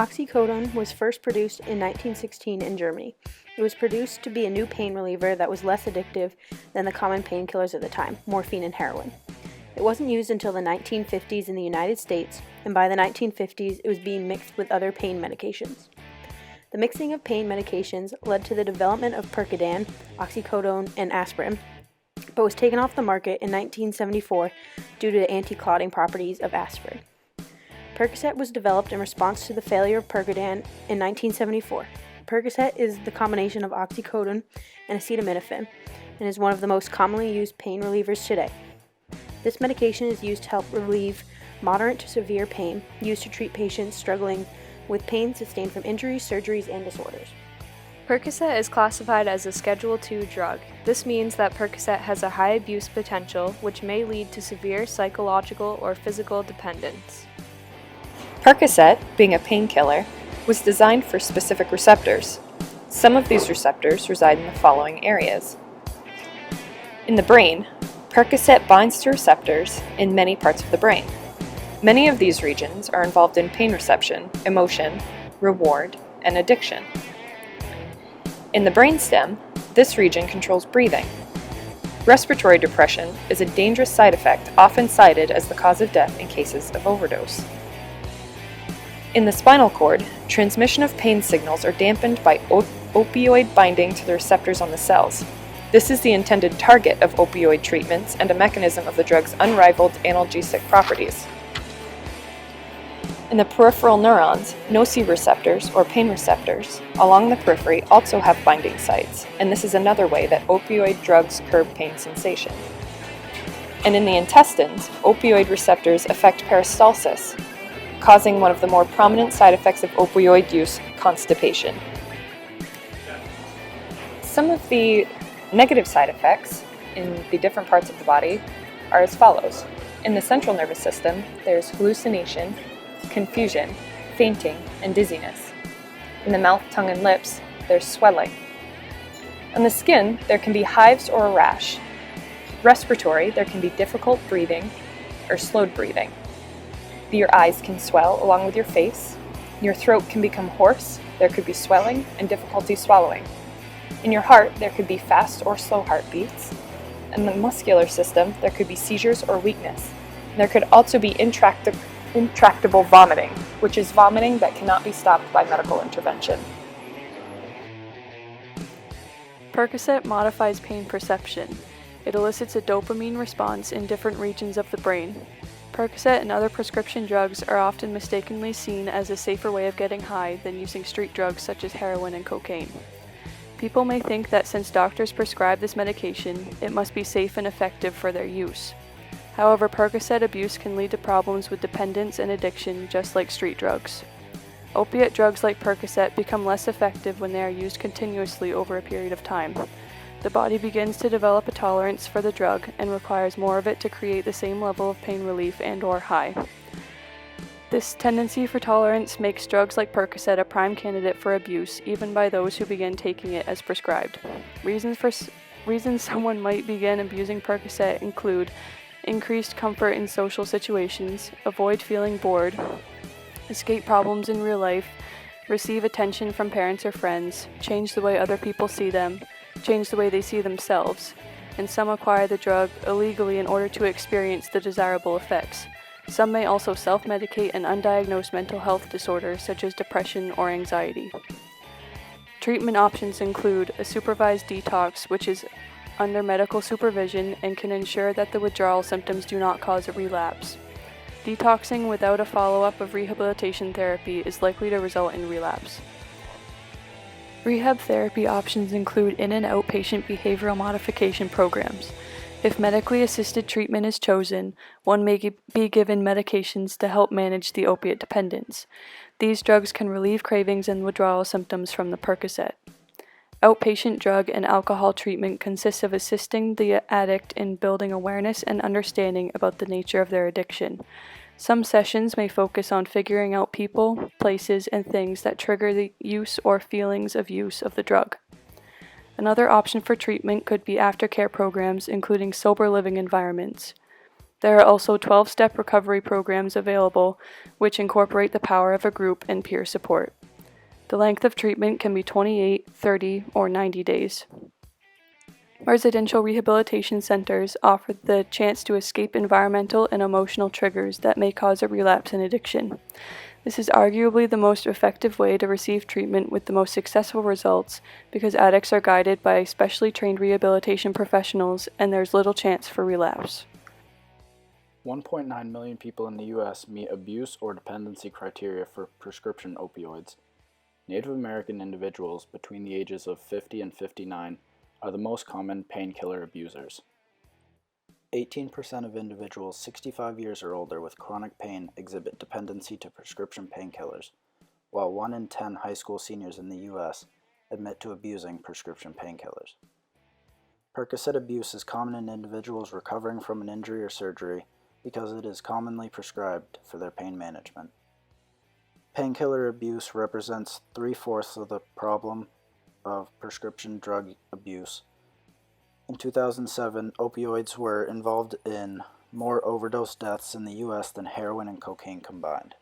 Oxycodone was first produced in 1916 in Germany. It was produced to be a new pain reliever that was less addictive than the common painkillers of the time, morphine and heroin. It wasn't used until the 1950s in the United States, and by the 1950s it was being mixed with other pain medications. The mixing of pain medications led to the development of Percodan, oxycodone, and aspirin, but was taken off the market in 1974 due to the anti-clotting properties of aspirin. Percocet was developed in response to the failure of Percodan in 1974. Percocet is the combination of oxycodone and acetaminophen and is one of the most commonly used pain relievers today. This medication is used to help relieve moderate to severe pain, used to treat patients struggling with pain sustained from injuries, surgeries, and disorders. Percocet is classified as a Schedule II drug. This means that Percocet has a high abuse potential, which may lead to severe psychological or physical dependence. Percocet, being a painkiller, was designed for specific receptors. Some of these receptors reside in the following areas. In the brain, Percocet binds to receptors in many parts of the brain. Many of these regions are involved in pain reception, emotion, reward, and addiction. In the brainstem, this region controls breathing. Respiratory depression is a dangerous side effect often cited as the cause of death in cases of overdose. In the spinal cord, transmission of pain signals are dampened by opioid binding to the receptors on the cells. This is the intended target of opioid treatments and a mechanism of the drug's unrivaled analgesic properties. In the peripheral neurons, nociceptors, or pain receptors, along the periphery also have binding sites, and this is another way that opioid drugs curb pain sensation. And in the intestines, opioid receptors affect peristalsis, causing one of the more prominent side effects of opioid use, constipation. Some of the negative side effects in the different parts of the body are as follows. In the central nervous system, there's hallucination, confusion, fainting, and dizziness. In the mouth, tongue, and lips, there's swelling. On the skin, there can be hives or a rash. Respiratory, there can be difficult breathing or slowed breathing. Your eyes can swell along with your face. Your throat can become hoarse. There could be swelling and difficulty swallowing. In your heart, there could be fast or slow heartbeats. In the muscular system, there could be seizures or weakness. There could also be intractable vomiting, which is vomiting that cannot be stopped by medical intervention. Percocet modifies pain perception. It elicits a dopamine response in different regions of the brain. Percocet and other prescription drugs are often mistakenly seen as a safer way of getting high than using street drugs such as heroin and cocaine. People may think that since doctors prescribe this medication, it must be safe and effective for their use. However, Percocet abuse can lead to problems with dependence and addiction just like street drugs. Opiate drugs like Percocet become less effective when they are used continuously over a period of time. The body begins to develop a tolerance for the drug and requires more of it to create the same level of pain relief and/or high. This tendency for tolerance makes drugs like Percocet a prime candidate for abuse, even by those who begin taking it as prescribed. Reasons someone might begin abusing Percocet include increased comfort in social situations, avoid feeling bored, escape problems in real life, receive attention from parents or friends, change the way other people see them, change the way they see themselves, and some acquire the drug illegally in order to experience the desirable effects. Some may also self-medicate an undiagnosed mental health disorder such as depression or anxiety. Treatment options include a supervised detox, which is under medical supervision and can ensure that the withdrawal symptoms do not cause a relapse. Detoxing without a follow-up of rehabilitation therapy is likely to result in relapse. Rehab therapy options include in- and outpatient behavioral modification programs. If medically assisted treatment is chosen, one may be given medications to help manage the opiate dependence. These drugs can relieve cravings and withdrawal symptoms from the Percocet. Outpatient drug and alcohol treatment consists of assisting the addict in building awareness and understanding about the nature of their addiction. Some sessions may focus on figuring out people, places, and things that trigger the use or feelings of use of the drug. Another option for treatment could be aftercare programs, including sober living environments. There are also 12-step recovery programs available, which incorporate the power of a group and peer support. The length of treatment can be 28, 30, or 90 days. Residential rehabilitation centers offer the chance to escape environmental and emotional triggers that may cause a relapse in addiction. This is arguably the most effective way to receive treatment with the most successful results because addicts are guided by specially trained rehabilitation professionals and there's little chance for relapse. 1.9 million people in the U.S. meet abuse or dependency criteria for prescription opioids. Native American individuals between the ages of 50 and 59 are the most common painkiller abusers. 18% of individuals 65 years or older with chronic pain exhibit dependency to prescription painkillers, while 1 in 10 high school seniors in the U.S. admit to abusing prescription painkillers. Percocet abuse is common in individuals recovering from an injury or surgery because it is commonly prescribed for their pain management. Painkiller abuse represents 3/4 of the problem of prescription drug abuse. In 2007, opioids were involved in more overdose deaths in the U.S. than heroin and cocaine combined.